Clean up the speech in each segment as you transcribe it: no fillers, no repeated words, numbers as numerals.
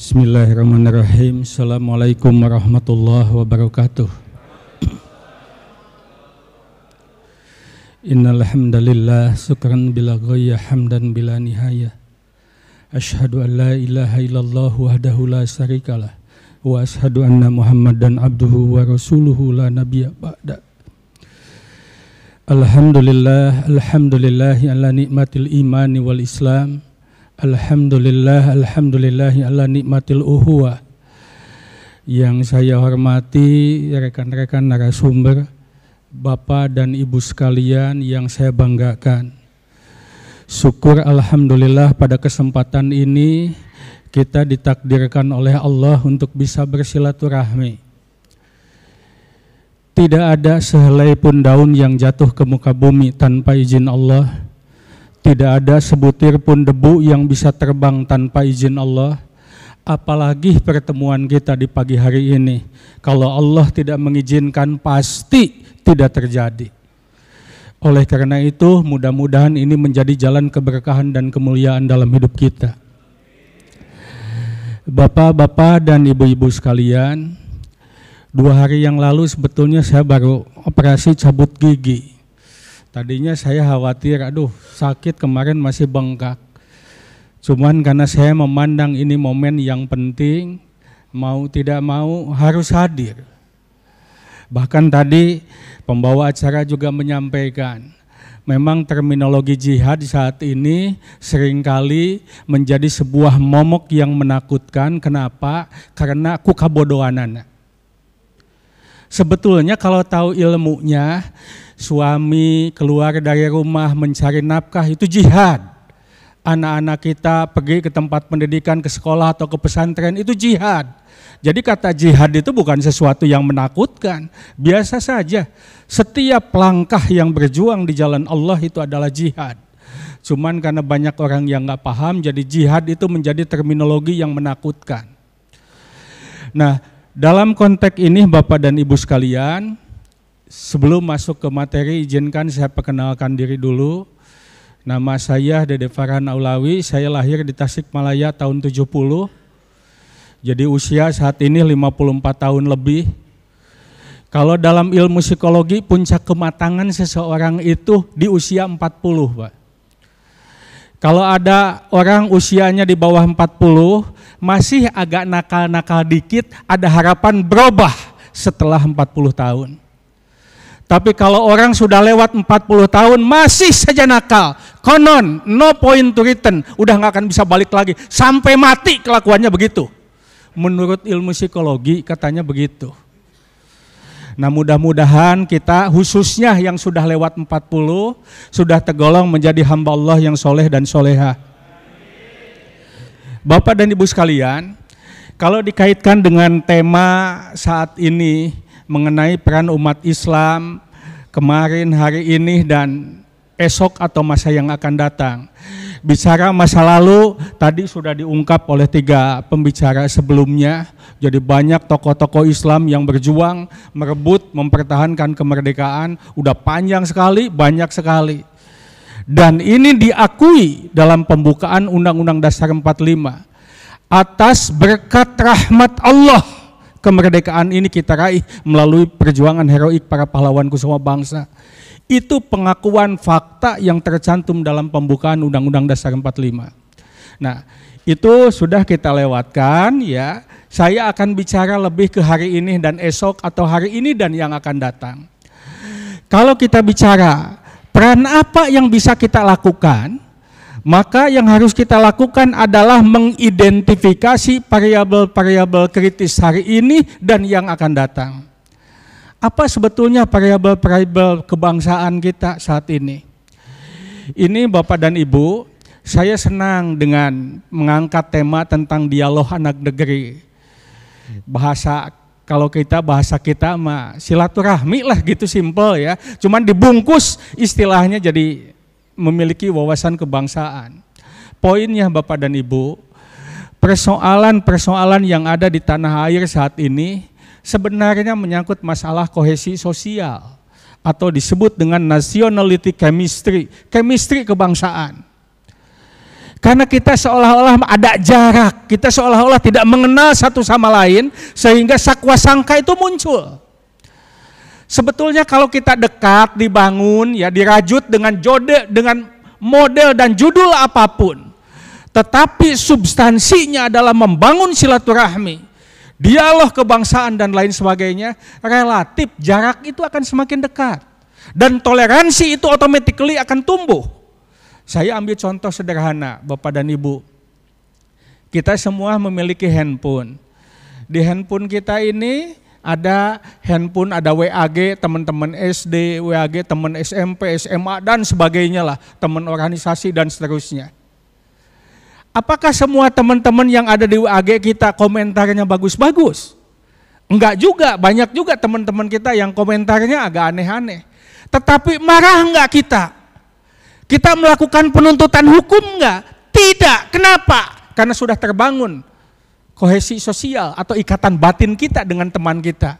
Bismillahirrahmanirrahim. Assalamualaikum warahmatullahi wabarakatuh. Innal hamdalillah syukran bila ghaya hamdan bila nihayah. Asyhadu an la ilaha illallah wahdahu la syarikalah wa asyhadu anna Muhammadan abduhu wa rasuluhu la nabiyya ba'da. Alhamdulillah ala nikmatil imani wal islam. Alhamdulillah ala nikmatil uhuwah. Yang saya hormati rekan-rekan narasumber, Bapak dan Ibu sekalian yang saya banggakan. Syukur alhamdulillah pada kesempatan ini kita ditakdirkan oleh Allah untuk bisa bersilaturahmi. Tidak ada sehelai pun daun yang jatuh ke muka bumi tanpa izin Allah. Tidak ada sebutir pun debu yang bisa terbang tanpa izin Allah. Apalagi pertemuan kita di pagi hari ini. Kalau Allah tidak mengizinkan pasti tidak terjadi. Oleh karena itu mudah-mudahan ini menjadi jalan keberkahan dan kemuliaan dalam hidup kita. Bapak-bapak dan ibu-ibu sekalian, 2 hari yang lalu sebetulnya saya baru operasi cabut gigi. Tadinya saya khawatir, sakit kemarin masih bengkak. Cuman karena saya memandang ini momen yang penting, mau tidak mau harus hadir. Bahkan tadi pembawa acara juga menyampaikan, memang terminologi jihad saat ini seringkali menjadi sebuah momok yang menakutkan. Kenapa? Karena kukabodohanana. Sebetulnya kalau tahu ilmunya, suami keluar dari rumah mencari nafkah itu jihad. Anak-anak kita pergi ke tempat pendidikan, ke sekolah atau ke pesantren itu jihad. Jadi kata jihad itu bukan sesuatu yang menakutkan. Biasa saja, setiap langkah yang berjuang di jalan Allah itu adalah jihad. Cuman karena banyak orang yang gak paham, jadi jihad itu menjadi terminologi yang menakutkan. Nah, dalam konteks ini Bapak dan Ibu sekalian, sebelum masuk ke materi, izinkan saya perkenalkan diri dulu. Nama saya Dede Farhan Aulawi, saya lahir di Tasikmalaya tahun 70. Jadi usia saat ini 54 tahun lebih. Kalau dalam ilmu psikologi, puncak kematangan seseorang itu di usia 40, Pak. Kalau ada orang usianya di bawah 40, masih agak nakal-nakal dikit, ada harapan berubah setelah 40 tahun. Tapi kalau orang sudah lewat 40 tahun masih saja nakal, konon no point to return, udah gak akan bisa balik lagi, sampai mati kelakuannya begitu. Menurut ilmu psikologi katanya begitu. Nah mudah-mudahan kita khususnya yang sudah lewat 40, sudah tergolong menjadi hamba Allah yang soleh dan soleha. Bapak dan Ibu sekalian, kalau dikaitkan dengan tema saat ini, mengenai peran umat Islam kemarin, hari ini, dan esok atau masa yang akan datang. Bicara masa lalu, tadi sudah diungkap oleh 3 pembicara sebelumnya. Jadi banyak tokoh-tokoh Islam yang berjuang, merebut, mempertahankan kemerdekaan. Udah panjang sekali, banyak sekali. Dan ini diakui dalam pembukaan Undang-Undang Dasar 45. Atas berkat rahmat Allah, kemerdekaan ini kita raih melalui perjuangan heroik para pahlawanku semua bangsa. Itu pengakuan fakta yang tercantum dalam pembukaan Undang-Undang Dasar 45. Nah, itu sudah kita lewatkan ya. Saya akan bicara lebih ke hari ini dan esok, atau hari ini dan yang akan datang. Kalau kita bicara peran apa yang bisa kita lakukan, maka yang harus kita lakukan adalah mengidentifikasi variabel-variabel kritis hari ini dan yang akan datang. Apa sebetulnya variabel-variabel kebangsaan kita saat ini? Ini Bapak dan Ibu, saya senang dengan mengangkat tema tentang dialog anak negeri. Bahasa kita mah silaturahmi lah gitu, simple ya. Cuman dibungkus istilahnya jadi memiliki wawasan kebangsaan. Poinnya Bapak dan Ibu, persoalan-persoalan yang ada di tanah air saat ini sebenarnya menyangkut masalah kohesi sosial atau disebut dengan nationality chemistry, chemistry kebangsaan. Karena kita seolah-olah ada jarak, kita seolah-olah tidak mengenal satu sama lain, sehingga sakwa sangka itu muncul. Sebetulnya kalau kita dekat, dibangun, ya dirajut dengan dengan model dan judul apapun, tetapi substansinya adalah membangun silaturahmi, dialog kebangsaan dan lain sebagainya, relatif jarak itu akan semakin dekat. Dan toleransi itu automatically akan tumbuh. Saya ambil contoh sederhana, Bapak dan Ibu. Kita semua memiliki handphone. Di handphone kita ini ada handphone, ada WAG, teman-teman SD, WAG, teman SMP, SMA, dan sebagainya lah, teman organisasi dan seterusnya. Apakah semua teman-teman yang ada di WAG kita komentarnya bagus-bagus? Enggak juga, banyak juga teman-teman kita yang komentarnya agak aneh-aneh. Tetapi marah enggak kita? Kita melakukan penuntutan hukum enggak? Tidak. Kenapa? Karena sudah terbangun kohesi sosial atau ikatan batin kita dengan teman kita.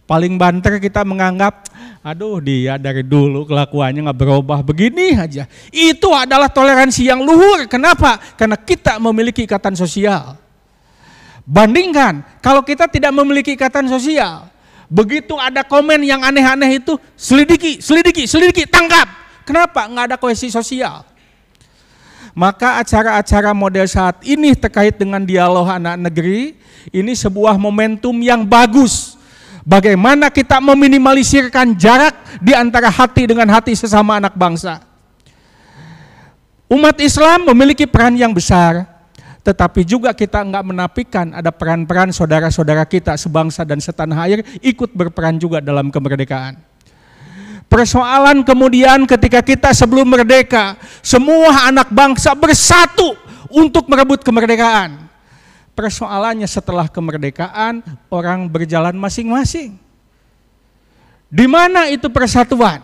Paling banter kita menganggap, aduh dia dari dulu kelakuannya nggak berubah begini aja. Itu adalah toleransi yang luhur. Kenapa? Karena kita memiliki ikatan sosial. Bandingkan kalau kita tidak memiliki ikatan sosial, begitu ada komen yang aneh-aneh itu selidiki, tangkap. Kenapa? Nggak ada kohesi sosial. Maka acara-acara model saat ini terkait dengan dialog anak negeri, ini sebuah momentum yang bagus. Bagaimana kita meminimalisirkan jarak di antara hati dengan hati sesama anak bangsa. Umat Islam memiliki peran yang besar, tetapi juga kita nggak menafikan ada peran-peran saudara-saudara kita sebangsa dan setanah air ikut berperan juga dalam kemerdekaan. Persoalan kemudian ketika kita sebelum merdeka, semua anak bangsa bersatu untuk merebut kemerdekaan. Persoalannya setelah kemerdekaan, orang berjalan masing-masing. Di mana itu persatuan?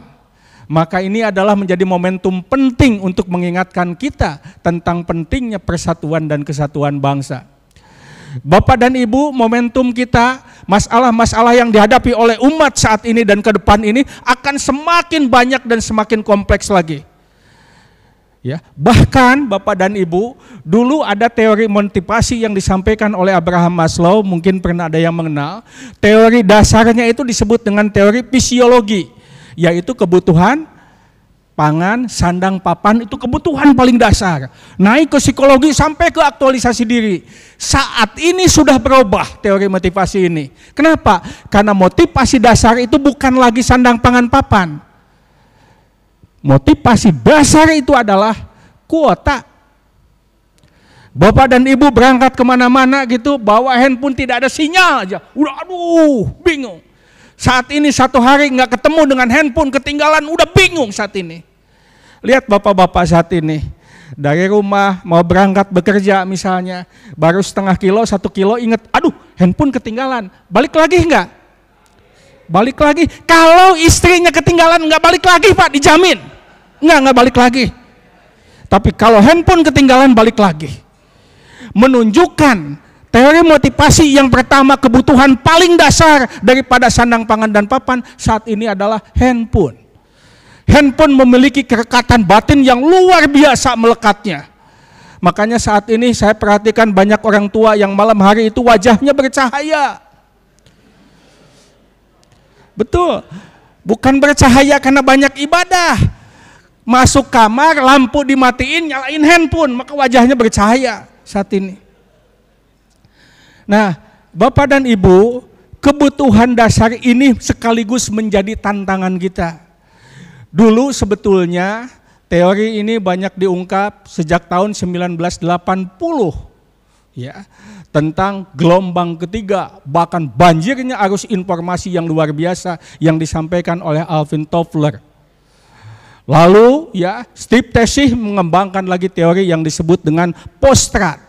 Maka ini adalah menjadi momentum penting untuk mengingatkan kita tentang pentingnya persatuan dan kesatuan bangsa. Bapak dan Ibu, momentum kita, masalah-masalah yang dihadapi oleh umat saat ini dan ke depan ini akan semakin banyak dan semakin kompleks lagi. Ya, bahkan Bapak dan Ibu, dulu ada teori motivasi yang disampaikan oleh Abraham Maslow, mungkin pernah ada yang mengenal. Teori dasarnya itu disebut dengan teori fisiologi, yaitu kebutuhan pangan, sandang, papan, itu kebutuhan paling dasar. Naik ke psikologi sampai ke aktualisasi diri. Saat ini sudah berubah teori motivasi ini. Kenapa? Karena motivasi dasar itu bukan lagi sandang, pangan, papan. Motivasi dasar itu adalah kuota. Bapak dan Ibu berangkat kemana-mana gitu, bawa handphone tidak ada sinyal aja. Udah aduh, bingung. Saat ini satu hari nggak ketemu dengan handphone, ketinggalan, udah bingung saat ini. Lihat bapak-bapak saat ini, dari rumah mau berangkat bekerja misalnya, baru setengah kilo, 1 kilo, inget, aduh handphone ketinggalan, balik lagi nggak? Balik lagi. Kalau istrinya ketinggalan nggak balik lagi Pak, dijamin. Nggak balik lagi. Tapi kalau handphone ketinggalan balik lagi. Menunjukkan teori motivasi yang pertama, kebutuhan paling dasar daripada sandang, pangan, dan papan saat ini adalah handphone. Handphone memiliki kerekatan batin yang luar biasa melekatnya. Makanya saat ini saya perhatikan banyak orang tua yang malam hari itu wajahnya bercahaya. Betul, bukan bercahaya karena banyak ibadah. Masuk kamar, lampu dimatiin, nyalain handphone, maka wajahnya bercahaya saat ini. Nah, Bapak dan Ibu, kebutuhan dasar ini sekaligus menjadi tantangan kita. Dulu sebetulnya teori ini banyak diungkap sejak tahun 1980 ya, tentang gelombang ketiga, bahkan banjirnya arus informasi yang luar biasa yang disampaikan oleh Alvin Toffler. Lalu ya, Steve Teshih mengembangkan lagi teori yang disebut dengan postrat.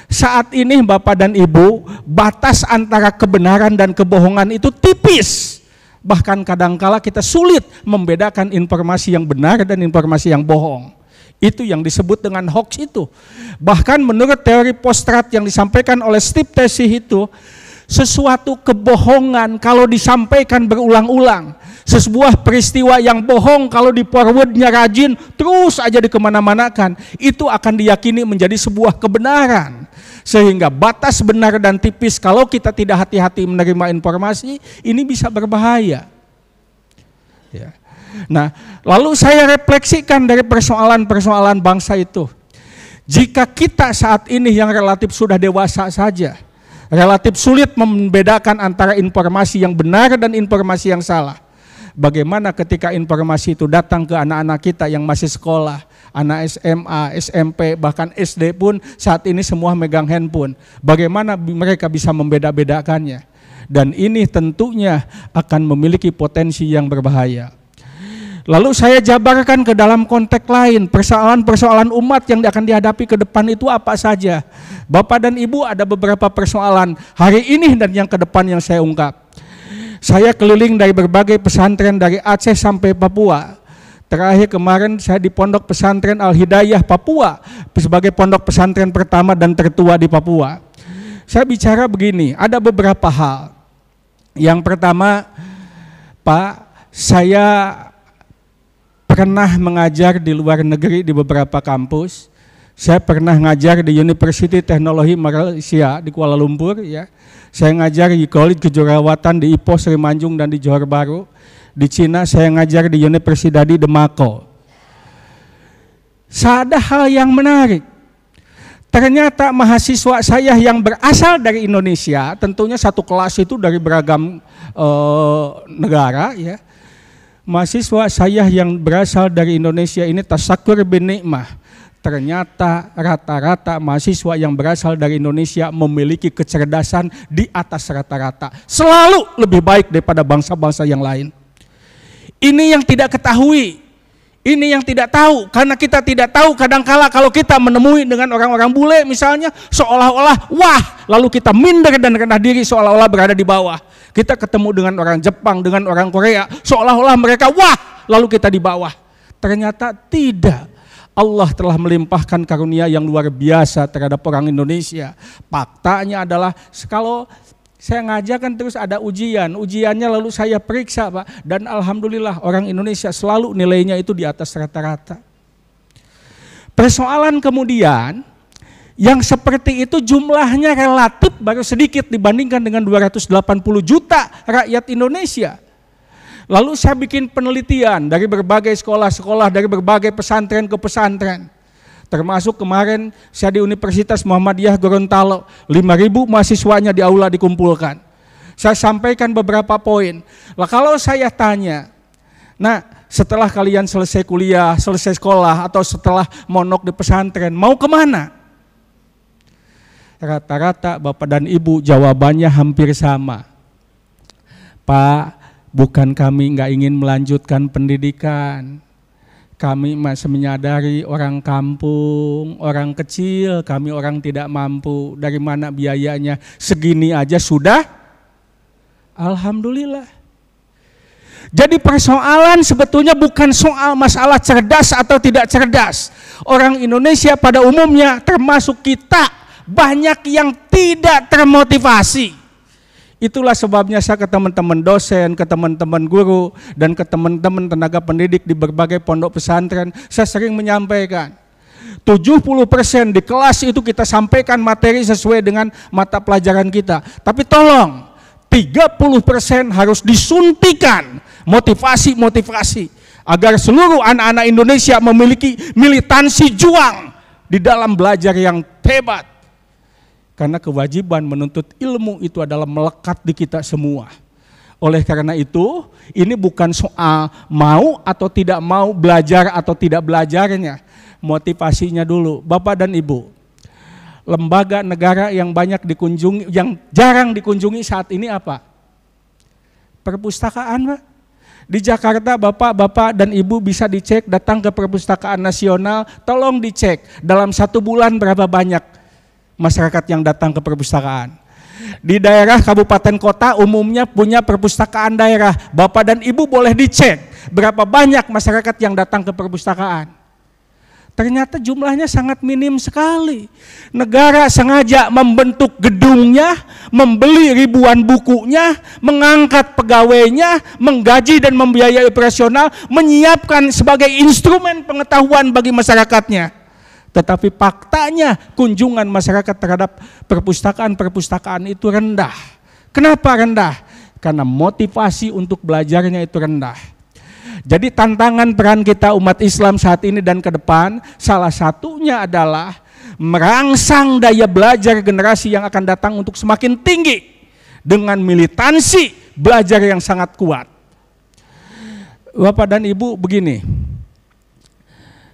Saat ini Bapak dan Ibu, batas antara kebenaran dan kebohongan itu tipis. Bahkan kadangkala kita sulit membedakan informasi yang benar dan informasi yang bohong. Itu yang disebut dengan hoax itu. Bahkan menurut teori postrat yang disampaikan oleh Steve Teshih itu, sesuatu kebohongan kalau disampaikan berulang-ulang, sebuah peristiwa yang bohong kalau di forwardnya rajin, terus aja dikemana-manakan, itu akan diyakini menjadi sebuah kebenaran. Sehingga batas benar dan tipis kalau kita tidak hati-hati menerima informasi, ini bisa berbahaya. Ya. Nah, lalu saya refleksikan dari persoalan-persoalan bangsa itu. Jika kita saat ini yang relatif sudah dewasa saja, relatif sulit membedakan antara informasi yang benar dan informasi yang salah. Bagaimana ketika informasi itu datang ke anak-anak kita yang masih sekolah, anak SMA, SMP, bahkan SD pun saat ini semua megang handphone. Bagaimana mereka bisa membeda-bedakannya? Dan ini tentunya akan memiliki potensi yang berbahaya. Lalu saya jabarkan ke dalam konteks lain, persoalan-persoalan umat yang akan dihadapi ke depan itu apa saja. Bapak dan Ibu, ada beberapa persoalan hari ini dan yang ke depan yang saya ungkap. Saya keliling dari berbagai pesantren dari Aceh sampai Papua. Terakhir kemarin saya di Pondok Pesantren Al-Hidayah Papua sebagai pondok pesantren pertama dan tertua di Papua. Saya bicara begini, ada beberapa hal. Yang pertama, Pak, saya pernah mengajar di luar negeri di beberapa kampus. Saya pernah ngajar di University Teknologi Malaysia di Kuala Lumpur, ya. Saya ngajar di College Kejurawatan di Ipoh Srimanjung dan di Johor Bahru. Di Cina saya ngajar di Universidad de Macau. Ada hal yang menarik. Ternyata mahasiswa saya yang berasal dari Indonesia, tentunya satu kelas itu dari beragam negara, ya. Mahasiswa saya yang berasal dari Indonesia ini tasakur bin nikmah. Ternyata rata-rata mahasiswa yang berasal dari Indonesia memiliki kecerdasan di atas rata-rata. Selalu lebih baik daripada bangsa-bangsa yang lain. Ini yang tidak ketahui. Ini yang tidak tahu. Karena kita tidak tahu kadangkala kalau kita menemui dengan orang-orang bule misalnya, seolah-olah wah, lalu kita minder dan rendah diri seolah-olah berada di bawah. Kita ketemu dengan orang Jepang, dengan orang Korea, seolah-olah mereka wah, lalu kita di bawah. Ternyata tidak. Allah telah melimpahkan karunia yang luar biasa terhadap orang Indonesia. Faktanya adalah kalau saya ngajarkan terus ada ujiannya lalu saya periksa, Pak, dan alhamdulillah orang Indonesia selalu nilainya itu di atas rata-rata. Persoalan kemudian yang seperti itu jumlahnya relatif baru sedikit dibandingkan dengan 280 juta rakyat Indonesia. Lalu saya bikin penelitian dari berbagai sekolah-sekolah, dari berbagai pesantren ke pesantren. Termasuk kemarin saya di Universitas Muhammadiyah Gorontalo, 5.000 mahasiswanya di aula dikumpulkan. Saya sampaikan beberapa poin. Lah kalau saya tanya, nah setelah kalian selesai kuliah, selesai sekolah, atau setelah mondok di pesantren, mau kemana? Rata-rata Bapak dan Ibu jawabannya hampir sama. Pak, bukan kami nggak ingin melanjutkan pendidikan. Kami masih menyadari orang kampung, orang kecil, kami orang tidak mampu. Dari mana biayanya? Segini aja sudah? Alhamdulillah. Jadi persoalan sebetulnya bukan soal masalah cerdas atau tidak cerdas. Orang Indonesia pada umumnya termasuk kita banyak yang tidak termotivasi. Itulah sebabnya saya ke teman-teman dosen, ke teman-teman guru, dan ke teman-teman tenaga pendidik di berbagai pondok pesantren, saya sering menyampaikan, 70% di kelas itu kita sampaikan materi sesuai dengan mata pelajaran kita. Tapi tolong, 30% harus disuntikan motivasi-motivasi, agar seluruh anak-anak Indonesia memiliki militansi juang di dalam belajar yang hebat. Karena kewajiban menuntut ilmu itu adalah melekat di kita semua. Oleh karena itu, ini bukan soal mau atau tidak mau belajar atau tidak belajarnya. Motivasinya dulu, Bapak dan Ibu. Lembaga negara yang banyak dikunjungi, yang jarang dikunjungi saat ini apa? Perpustakaan, Pak. Di Jakarta Bapak dan Ibu bisa dicek, datang ke Perpustakaan Nasional, tolong dicek dalam 1 bulan berapa banyak masyarakat yang datang ke perpustakaan. Di daerah kabupaten kota umumnya punya perpustakaan daerah. Bapak dan Ibu boleh dicek berapa banyak masyarakat yang datang ke perpustakaan. Ternyata jumlahnya sangat minim sekali. Negara sengaja membentuk gedungnya, membeli ribuan bukunya, mengangkat pegawainya, menggaji dan membiayai operasional, menyiapkan sebagai instrumen pengetahuan bagi masyarakatnya. Tetapi faktanya kunjungan masyarakat terhadap perpustakaan-perpustakaan itu rendah. Kenapa rendah? Karena motivasi untuk belajarnya itu rendah. Jadi tantangan peran kita umat Islam saat ini dan ke depan salah satunya adalah merangsang daya belajar generasi yang akan datang untuk semakin tinggi dengan militansi belajar yang sangat kuat. Bapak dan Ibu, begini.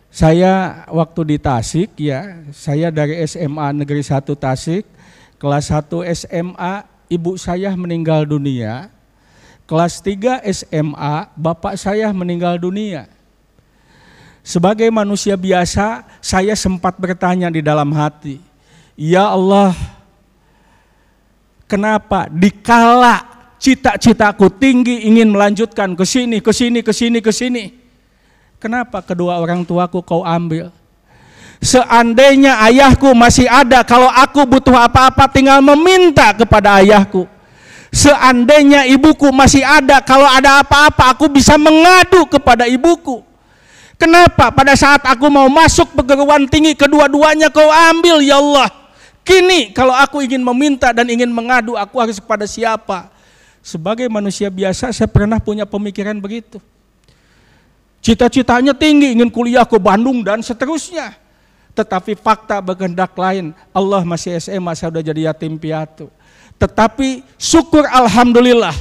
Saya waktu di Tasik ya, saya dari SMA Negeri 1 Tasik, kelas 1 SMA ibu saya meninggal dunia. Kelas 3 SMA, bapak saya meninggal dunia. Sebagai manusia biasa, saya sempat bertanya di dalam hati, ya Allah, kenapa dikala cita-citaku tinggi ingin melanjutkan ke sini, kenapa kedua orang tuaku kau ambil? Seandainya ayahku masih ada, kalau aku butuh apa-apa tinggal meminta kepada ayahku. Seandainya ibuku masih ada, kalau ada apa-apa aku bisa mengadu kepada ibuku. Kenapa pada saat aku mau masuk perguruan tinggi kedua-duanya kau ambil ya Allah? Kini kalau aku ingin meminta dan ingin mengadu, aku harus kepada siapa? Sebagai manusia biasa saya pernah punya pemikiran begitu. Cita-citanya tinggi, ingin kuliah ke Bandung dan seterusnya. Tetapi fakta berkehendak lain, Allah masih SMA, saya sudah jadi yatim piatu. Tetapi syukur alhamdulillah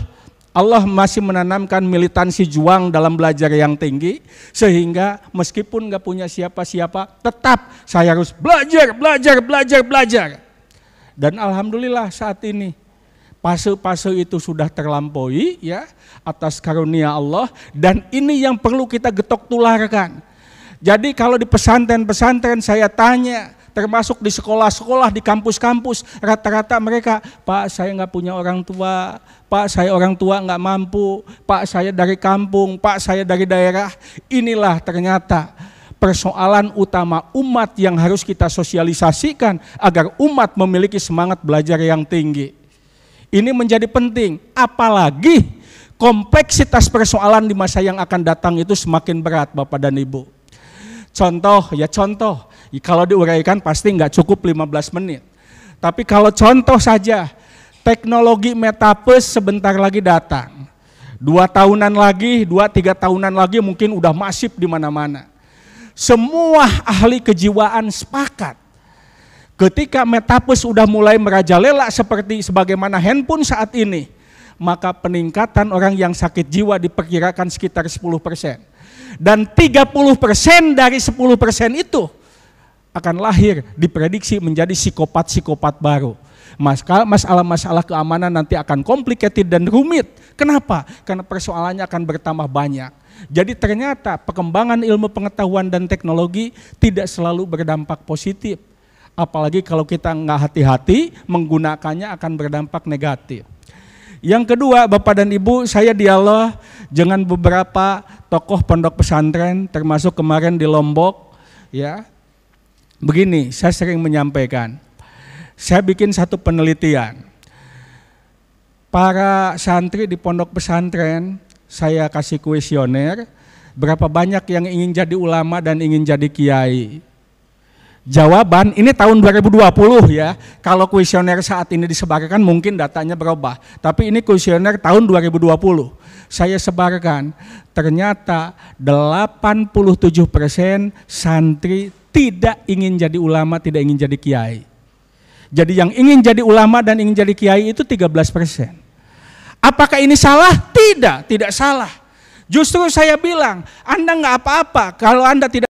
Allah masih menanamkan militansi juang dalam belajar yang tinggi, sehingga meskipun gak punya siapa-siapa, tetap saya harus belajar. Dan alhamdulillah saat ini fase-fase itu sudah terlampaui ya atas karunia Allah, dan ini yang perlu kita getok tularkan. Jadi kalau di pesantren-pesantren saya tanya, termasuk di sekolah-sekolah, di kampus-kampus, rata-rata mereka, Pak saya nggak punya orang tua, Pak saya orang tua nggak mampu, Pak saya dari kampung, Pak saya dari daerah. Inilah ternyata persoalan utama umat yang harus kita sosialisasikan agar umat memiliki semangat belajar yang tinggi. Ini menjadi penting, apalagi kompleksitas persoalan di masa yang akan datang itu semakin berat Bapak dan Ibu. Contoh, kalau diuraikan pasti nggak cukup 15 menit. Tapi kalau contoh saja, teknologi metaverse sebentar lagi datang. 2 tahunan lagi, 2-3 tahunan lagi mungkin udah masif di mana-mana. Semua ahli kejiwaan sepakat. Ketika metaverse sudah mulai merajalela sebagaimana handphone saat ini, maka peningkatan orang yang sakit jiwa diperkirakan sekitar 10%. Dan 30% dari 10% itu akan lahir diprediksi menjadi psikopat-psikopat baru. Masalah-masalah keamanan nanti akan complicated dan rumit. Kenapa? Karena persoalannya akan bertambah banyak. Jadi ternyata perkembangan ilmu pengetahuan dan teknologi tidak selalu berdampak positif. Apalagi kalau kita nggak hati-hati menggunakannya akan berdampak negatif. Yang kedua, Bapak dan Ibu, saya dialog dengan beberapa tokoh pondok pesantren, termasuk kemarin di Lombok, ya. Begini, saya sering menyampaikan, saya bikin satu penelitian. Para santri di pondok pesantren, saya kasih kuesioner, berapa banyak yang ingin jadi ulama dan ingin jadi kiai. Jawaban, ini tahun 2020 ya, kalau kuesioner saat ini disebarkan mungkin datanya berubah. Tapi ini kuesioner tahun 2020, saya sebarkan, ternyata 87% santri tidak ingin jadi ulama, tidak ingin jadi kiai. Jadi yang ingin jadi ulama dan ingin jadi kiai itu 13%. Apakah ini salah? Tidak salah. Justru saya bilang, Anda nggak apa-apa kalau Anda tidak